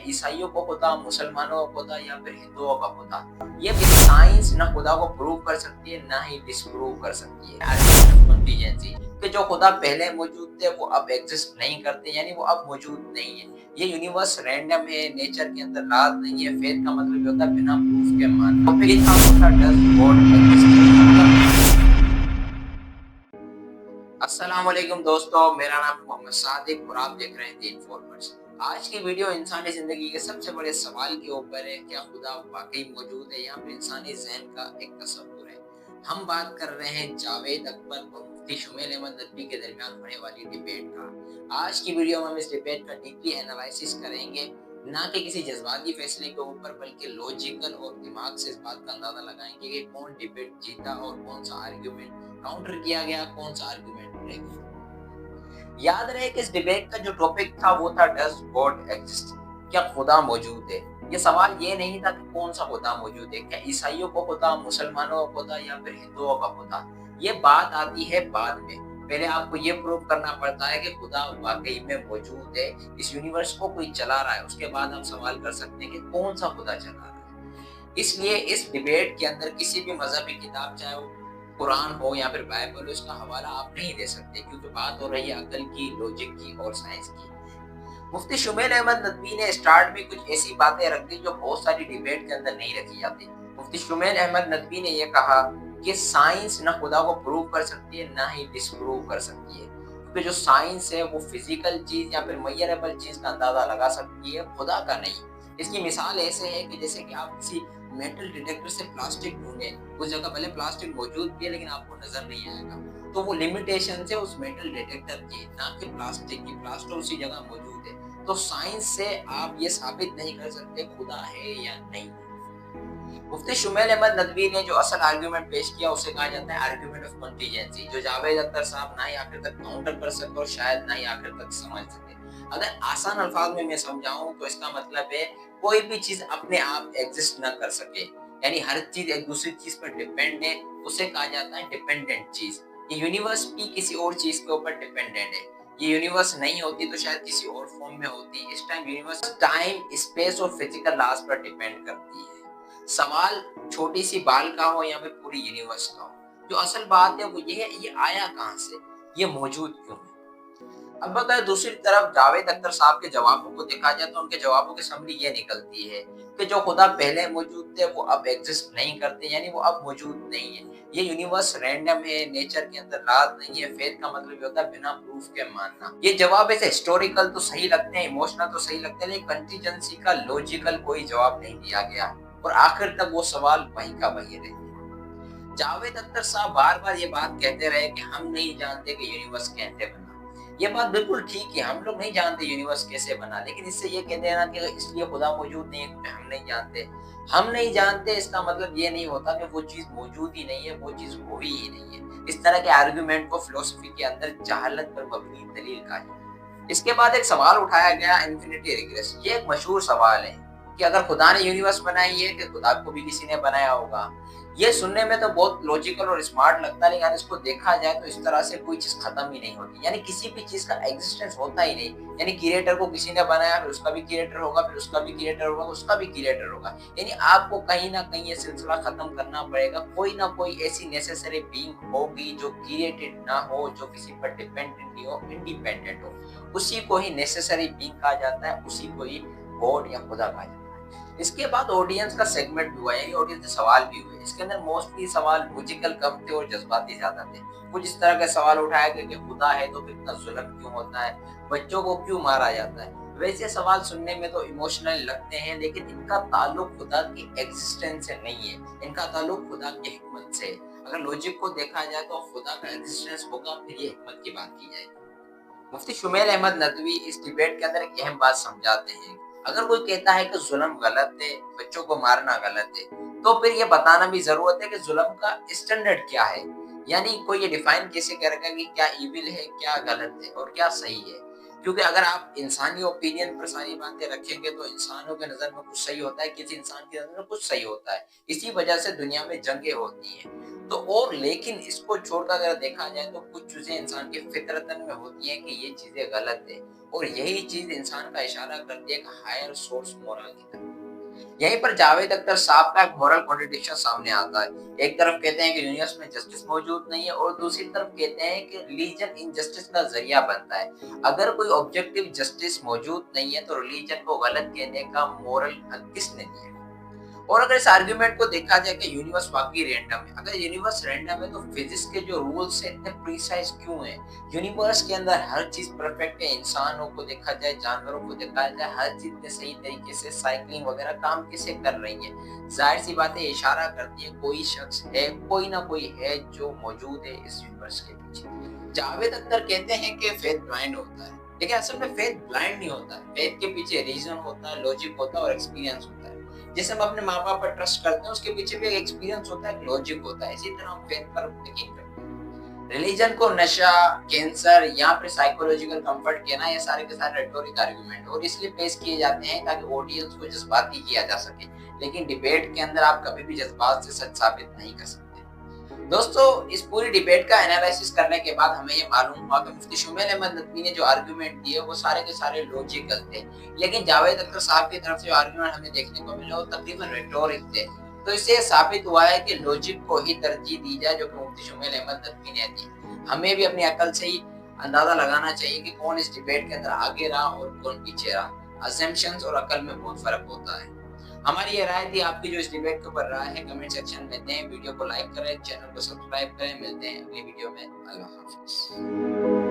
ईसाइयों को खुदा, मुसलमानों को खुदा या फिर हिंदुओं का खुदा। ये भी साइंस ना खुदा को प्रूव कर सकती है ना ही डिसप्रूव कर सकती है। कंटीजेंसी कि जो खुदा पहले मौजूद थे वो अब एग्जिस्ट नहीं करते, यानी वो अब मौजूद नहीं है। ये यूनिवर्स रैंडम है, नेचर के अंदर राज नहीं है। फेथ का मतलब ये होता है बिना प्रूफ के मानना। टॉपिक था डज गॉड एग्जिस्ट। अस्सलाम वालेकुम दोस्तों, मेरा नाम है मोहम्मद सादिक और आप देख रहे हैं द इन्फॉर्मर्स। आज की वीडियो इंसानी जिंदगी के सबसे बड़े सवाल के ऊपर है, क्या खुदा वाकई मौजूद है या फिर इंसानी ज़हन का एक तस्वुर है। हम बात कर रहे हैं जावेद अख्तर और मुफ्ती शुमेल अहमद नदवी के दरमियान होने वाली डिबेट का। आज की वीडियो में हम इस डिबेट का डीपली एनालिसिस करेंगे, ना कि किसी जज्बाती फैसले के ऊपर, बल्कि लॉजिकल और दिमाग से इस बात का अंदाजा लगाएंगे कि कौन डिबेट जीता और कौन सा आर्ग्यूमेंट काउंटर किया गया, कौन सा आर्गुमेंट ब्रेक। याद रहे कि इस डिबेट का जो टॉपिक था वो था डज गॉड एग्जिस्ट, क्या खुदा मौजूद है। ये सवाल ये नहीं था कि कौन सा खुदा मौजूद है, क्या ईसाइयों को खुदा, मुसलमानों को खुदा या फिर हिंदुओं का खुदा। ये बात आती है बाद में। पहले आपको ये प्रूव करना पड़ता है कि खुदा वाकई में मौजूद है, इस यूनिवर्स को कोई चला रहा है। उसके बाद आप सवाल कर सकते हैं कि कौन सा खुदा चला रहा है। इसलिए इस डिबेट के अंदर किसी भी मजहबी किताब, चाहे वो कुरान हो या फिर बाइबल हो, इसका हवाला आप नहीं दे सकते, क्योंकि बात हो रही है अकल की, लॉजिक की और साइंस की। मुफ्ती शुमेल अहमद नदवी ने स्टार्ट में कुछ ऐसी बातें रख दी जो बहुत सारी डिबेट के अंदर नहीं रखी जाती। मुफ्ती शुमेल अहमद नदवी ने यह कहा कि साइंस ना खुदा को प्रूव कर सकती है ना ही डिसप्रूव कर सकती है, क्योंकि जो साइंस है वो फिजिकल चीज या फिर मेजरेबल चीज का अंदाजा लगा सकती है, खुदा का नहीं। इसकी मिसाल ऐसे है कि जैसे कि आप किसी मेटल डिटेक्टर से प्लास्टिक ढूंढे, उस जगह भले प्लास्टिक मौजूद भी है लेकिन आपको नजर नहीं आएगा, तो वो लिमिटेशन से उस मेटल डिटेक्टर की, ना कि प्लास्टिक की। प्लास्टिक उसी जगह मौजूद है। तो साइंस से आप ये साबित नहीं कर सकते खुदा है या नहीं। मुफ्ती शुमेल अहमद नदवी ने जो असल आर्गुमेंट पेश किया उसे कहा जाता है आर्गुमेंट ऑफ कंटीजेंसी, जो जावेद अख्तर साहब ना ही आखिर तक काउंटर कर सके और शायद ना ही आखिर तक समझ सके। अगर आसान अल्फाज में मैं समझाऊं तो इसका मतलब है कोई भी चीज अपने आप एग्जिस्ट ना कर सके, यानी हर चीज एक दूसरी चीज पर डिपेंड है, उसे कहा जाता है डिपेंडेंट चीज। ये यूनिवर्स भी किसी और चीज के ऊपर डिपेंडेंट है। ये यूनिवर्स नहीं होती तो शायद किसी और फॉर्म में होती। इस टाइम यूनिवर्स टाइम, स्पेस और फिजिकल लॉज पर डिपेंड करती है। सवाल छोटी सी बाल का हो या फिर पूरी यूनिवर्स का हो, जो असल बात है वो ये है, ये आया कहां से, ये मौजूद क्यों है। अब अगर दूसरी तरफ जावेद अख्तर साहब के जवाबों को देखा जाए तो उनके जवाबों की समरी ये निकलती है कि जो खुदा पहले मौजूद थे वो अब एग्जिस्ट नहीं करते, यानी वो अब मौजूद नहीं है। ये यूनिवर्स रैंडम है, नेचर के अंदर राज नहीं है। फेथ का मतलब ये होता है बिना प्रूफ के मानना। ये जवाब ऐसे हिस्टोरिकल तो सही लगते हैं, इमोशनल तो सही लगते हैं, लेकिन कंटीजेंसी का लॉजिकल कोई जवाब नहीं दिया गया और आखिर तक वो सवाल वहीं का वहीं रहे। जावेद अख्तर साहब बार बार ये बात कहते रहे कि हम नहीं जानते कि यूनिवर्स कैसे बना। ये बात बिल्कुल ठीक है, हम लोग नहीं जानते यूनिवर्स कैसे बना, लेकिन इससे ये कह देना कि इसलिए खुदा मौजूद नहीं है क्योंकि हम नहीं जानते। हम नहीं जानते इसका मतलब ये नहीं होता कि वो चीज मौजूद ही नहीं है, वो चीज हुई ही नहीं है। इस तरह के आर्गुमेंट को फिलोसफी के अंदर जहालत पर मबनी दलील कहा जाता है। इसके बाद एक सवाल उठाया गया, इन्फिनिटी रिग्रेस। ये एक मशहूर सवाल है कि अगर खुदा ने यूनिवर्स बनाई है कि खुदा को भी किसी ने बनाया होगा। ये सुनने में तो बहुत लॉजिकल और स्मार्ट लगता है, लेकिन इसको देखा जाए तो इस तरह से कोई चीज खत्म ही नहीं होती, यानी किसी भी चीज का एग्जिस्टेंस होता ही नहीं। यानी क्रिएटर को किसी ने बनाया, फिर उसका भी क्रिएटर होगा, फिर उसका भी क्रिएटर होगा, उसका भी क्रिएटर होगा। यानी आपको कहीं ना कहीं ये सिलसिला खत्म करना पड़ेगा। कोई ना कोई ऐसी नेसेसरी बीइंग होगी जो क्रिएटेड ना हो, जो किसी पर डिपेंडेंट नहीं हो, इंडिपेंडेंट हो। उसी को ही नेसेसरी बीइंग कहा जाता है, उसी को ही गॉड या खुदा कहा जाता है। इसके बाद ऑडियंस का सेगमेंट भी हुआ, यानी ऑडियंस के सवाल भी हुए। इसके अंदर मोस्टली सवाल लॉजिकल कम थे और जज्बाती ज्यादा थे। कुछ इस तरह के सवाल उठाए गए कि खुदा है तो फिर इतना जुल्म क्यों होता है, बच्चों को क्यों मारा जाता है। वैसे सवाल सुनने में तो इमोशनल लगते हैं, लेकिन इनका ताल्लुक खुदा की एग्जिस्टेंस से नहीं है, इनका ताल्लुक खुदा की हिकमत से। अगर लॉजिक को देखा जाए तो खुदा का एग्जिस्टेंस होगा, फिर ये हिकमत की बात की जाएगी। मुफ्ती शुमेल अहमद नदवी इस डिबेट के अंदर एक अहम बात समझाते हैं। अगर कोई कहता है कि जुल्म गलत है, बच्चों को मारना गलत है, तो फिर ये बताना भी जरूरत है कि जुल्म का स्टैंडर्ड क्या है। यानी कोई ये डिफाइन कैसे करेगा कि क्या इविल है, क्या गलत है और क्या सही है। क्योंकि अगर आप इंसानी ओपिनियन पर सारी बातें रखेंगे तो इंसानों के नजर में कुछ सही होता है, किसी इंसान की नजर में कुछ सही होता है। इसी वजह से दुनिया में जंगें होती हैं। तो और लेकिन इसको छोड़कर अगर देखा जाए तो कुछ चीजें इंसान की फितरतन में होती हैं कि ये चीजें गलत है, और यही चीज इंसान का इशारा करती है एक हायर सोर्स मोरल की तरफ। यहीं पर जावेद अख्तर साहब का एक मोरल कॉन्ट्रडिक्शन सामने आता है। एक तरफ कहते हैं कि यूनिवर्स में जस्टिस मौजूद नहीं है और दूसरी तरफ कहते हैं कि रिलीजन इनजस्टिस का जरिया बनता है। अगर कोई ऑब्जेक्टिव जस्टिस मौजूद नहीं है तो रिलीजन को गलत कहने का मोरल हक किसने दिया? और अगर इस आर्गुमेंट को देखा जाए कि यूनिवर्स वाकई रैंडम है, अगर यूनिवर्स रैंडम है तो फिजिक्स के जो रूल्स हैं इतने प्रीसाइज क्यों हैं? यूनिवर्स के अंदर हर चीज परफेक्ट है, इंसानों को देखा जाए, जानवरों को देखा जाए, हर चीज ने सही तरीके से साइकिलिंग वगैरह काम कैसे कर रही है। जाहिर सी बात है, इशारा करती है कोई शख्स है, कोई ना कोई है जो मौजूद है इस यूनिवर्स के पीछे। जावेद अख्तर कहते हैं कि फेथ ब्लाइंड होता है, लेकिन असल में फेथ ब्लाइंड नहीं होता है। फेथ के पीछे रीजन होता है, लॉजिक होता है और एक्सपीरियंस होता है। जैसे हम अपने माँ बाप पर ट्रस्ट करते हैं, उसके पीछे भी एक एक्सपीरियंस होता है, एक लॉजिक होता है। इसी तरह हम फेथ पर यकीन करते हैं। रिलीजन को नशा, कैंसर या फिर साइकोलॉजिकल कंफर्ट कहना, ये सारे के सारे रेटोरिक आर्गुमेंट और इसलिए पेश किए जाते हैं ताकि ऑडियंस को जज्बाती किया जा सके। लेकिन डिबेट के अंदर आप कभी भी जज्बात से सच साबित नहीं कर सकते। दोस्तों, इस पूरी डिबेट का एनालिसिस करने के बाद हमें ये मालूम हुआ कि मुफ्ती शुमेल अहमद नदवी ने जो आर्गुमेंट दिए वो सारे के सारे लॉजिकल थे, लेकिन जावेद अख्तर साहब की तरफ से जो आर्गुमेंट हमें देखने को मिले वो तकरीबन रेटोरिक थे। तो इससे साबित हुआ है कि लॉजिक को ही तरजीह दी जाए, जो कि मुफ्ती शुमेल अहमद नदवी ने दी। हमें भी अपनी अकल से ही अंदाजा लगाना चाहिए कि कौन इस डिबेट के अंदर आगे रहा और कौन पीछे रहा। अजम्पशंस और अकल में बहुत फर्क होता है। हमारी ये राय थी, आपकी जो इस डिबेट के ऊपर राय है कमेंट सेक्शन में दें। वीडियो को लाइक करें, चैनल को सब्सक्राइब करें। मिलते हैं अगली वीडियो में। अल्लाह हाफिज।